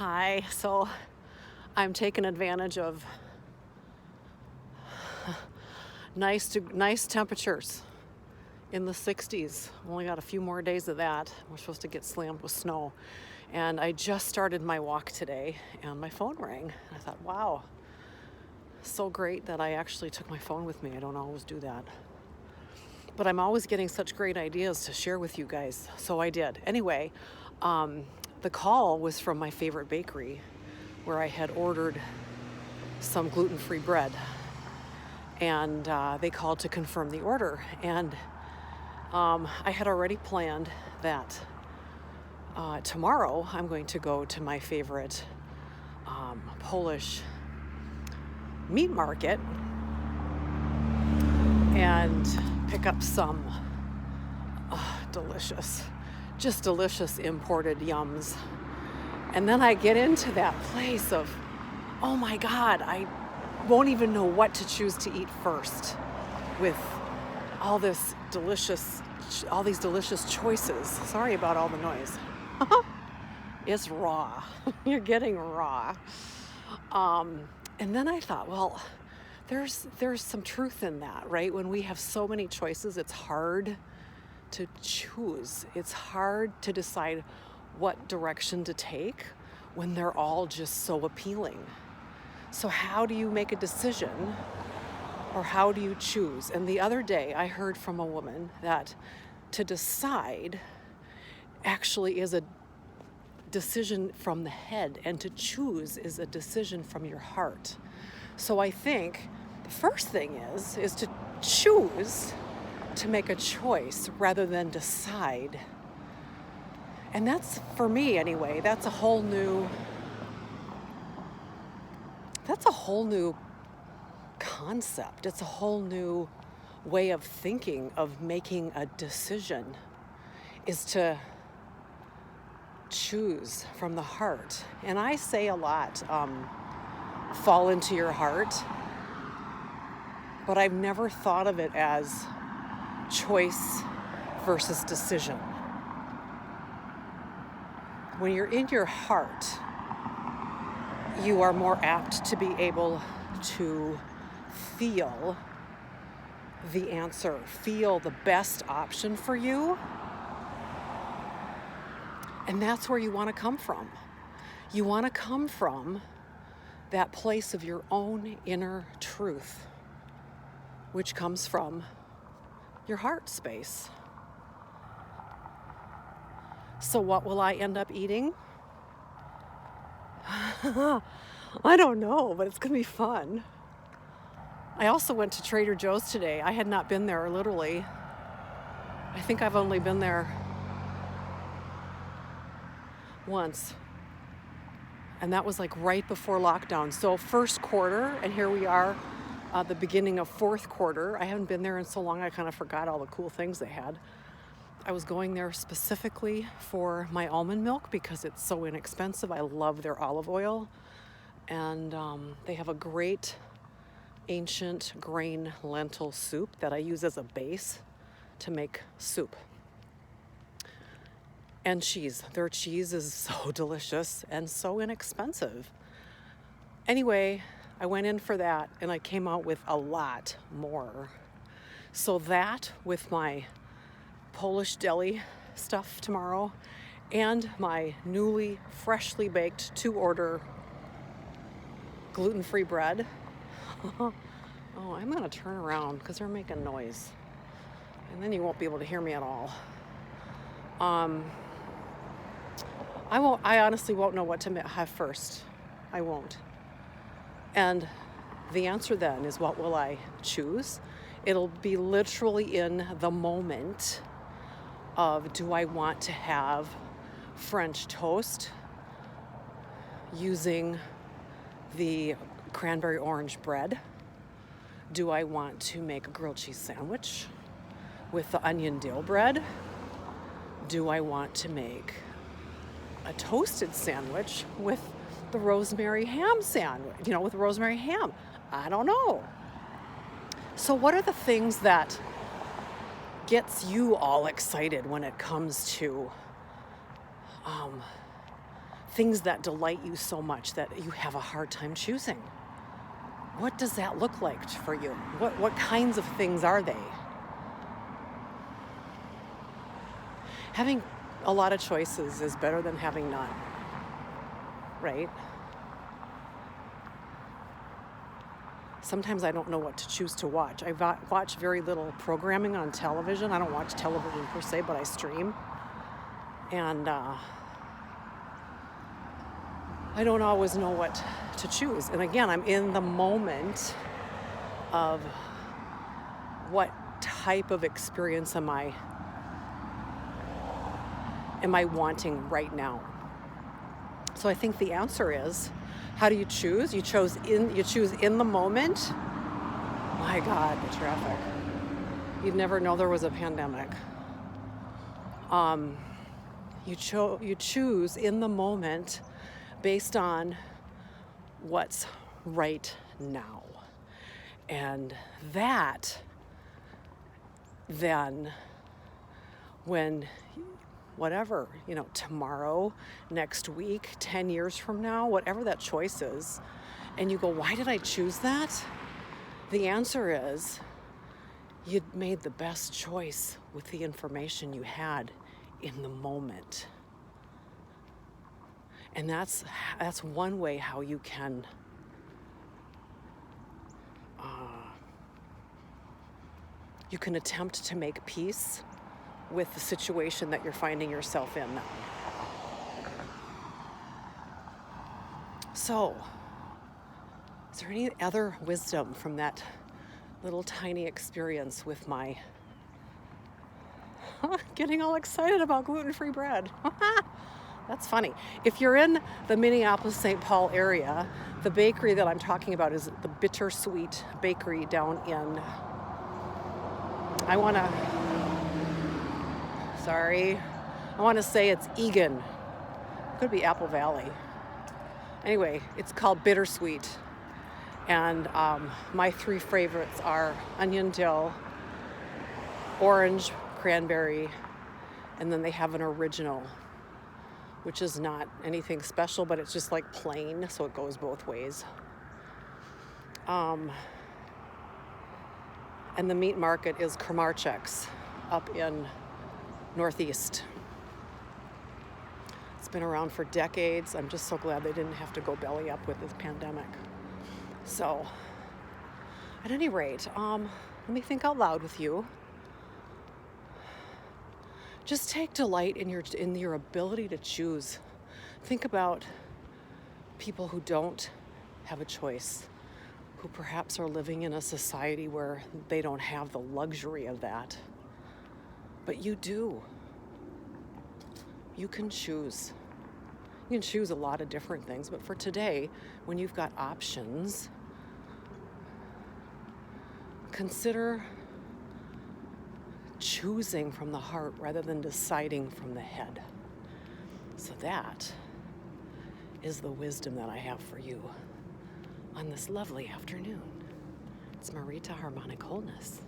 Hi, so I'm taking advantage of nice temperatures in the 60s. Only got a few more days of that. We're supposed to get slammed with snow. And I just started my walk today and my phone rang. I thought, wow, so great that I actually took my phone with me. I don't always do that. But I'm always getting such great ideas to share with you guys. So I did. Anyway, the call was from my favorite bakery where I had ordered some gluten-free bread. And they called to confirm the order. And I had already planned that tomorrow I'm going to go to my favorite Polish meat market and pick up some delicious imported yums. And then I get into that place of, oh my God, I won't even know what to choose to eat first with all these delicious choices. Sorry about all the noise. It's raw. You're getting raw. And then I thought, well, there's some truth in that, right? When we have so many choices, it's hard to choose. It's hard to decide what direction to take when they're all just so appealing. So how do you make a decision, or how do you choose? And the other day I heard from a woman that to decide actually is a decision from the head, and to choose is a decision from your heart. So I think the first thing is to choose, to make a choice rather than decide. And that's, for me anyway, that's a whole new concept. It's a whole new way of thinking, of making a decision, is to choose from the heart. And I say a lot, fall into your heart, but I've never thought of it as choice versus decision. When you're in your heart, you are more apt to be able to feel the answer, feel the best option for you. And that's where you want to come from. You want to come from that place of your own inner truth, which comes from your heart space. So what will I end up eating? I don't know, but it's going to be fun. I also went to Trader Joe's today. I had not been there, literally. I think I've only been there once. And that was like right before lockdown. So first quarter, and here we are, the beginning of fourth quarter. I haven't been there in so long, I kind of forgot all the cool things they had. I was going there specifically for my almond milk because it's so inexpensive. I love their olive oil. And they have a great ancient grain lentil soup that I use as a base to make soup. And cheese. Their cheese is so delicious and so inexpensive. Anyway, I went in for that and I came out with a lot more. So that, with my Polish deli stuff tomorrow and my newly freshly baked to-order gluten-free bread. Oh, I'm going to turn around because they're making noise. And then you won't be able to hear me at all. I honestly won't know what to have first. I won't. And the answer then is, what will I choose? It'll be literally in the moment of, do I want to have French toast using the cranberry orange bread? Do I want to make a grilled cheese sandwich with the onion dill bread? Do I want to make a toasted sandwich with the rosemary ham sandwich, with rosemary ham? I don't know. So what are the things that gets you all excited when it comes to things that delight you so much that you have a hard time choosing. What does that look like for you? What kinds of things are they? Having a lot of choices is better than having none, right? Sometimes I don't know what to choose to watch. I watch very little programming on television. I don't watch television per se, but I stream. And I don't always know what to choose. And again, I'm in the moment of what type of experience am I wanting right now? So I think the answer is, how do you choose? You choose in the moment. My God, the traffic. You'd never know there was a pandemic. You choose in the moment based on what's right now. And that then, when whatever, tomorrow, next week, 10 years from now, whatever that choice is, and you go, why did I choose that? The answer is, you'd made the best choice with the information you had in the moment. And that's one way how you can attempt to make peace with the situation that you're finding yourself in now. So, is there any other wisdom from that little tiny experience with my getting all excited about gluten-free bread? That's funny. If you're in the Minneapolis-St. Paul area, the bakery that I'm talking about is the Bittersweet Bakery down in, I want to say it's Egan. Could be Apple Valley. Anyway, it's called Bittersweet. And my three favorites are onion dill, orange, cranberry, and then they have an original, which is not anything special, but it's just like plain, so it goes both ways. And the meat market is Kramarczuk's up in Northeast. It's been around for decades. I'm just so glad they didn't have to go belly up with this pandemic. So, at any rate, let me think out loud with you. Just take delight in your ability to choose. Think about people who don't have a choice, who perhaps are living in a society where they don't have the luxury of that. But you do. You can choose. You can choose a lot of different things, but for today, when you've got options, consider choosing from the heart rather than deciding from the head. So that is the wisdom that I have for you on this lovely afternoon. It's Marita Harmonic Wholeness.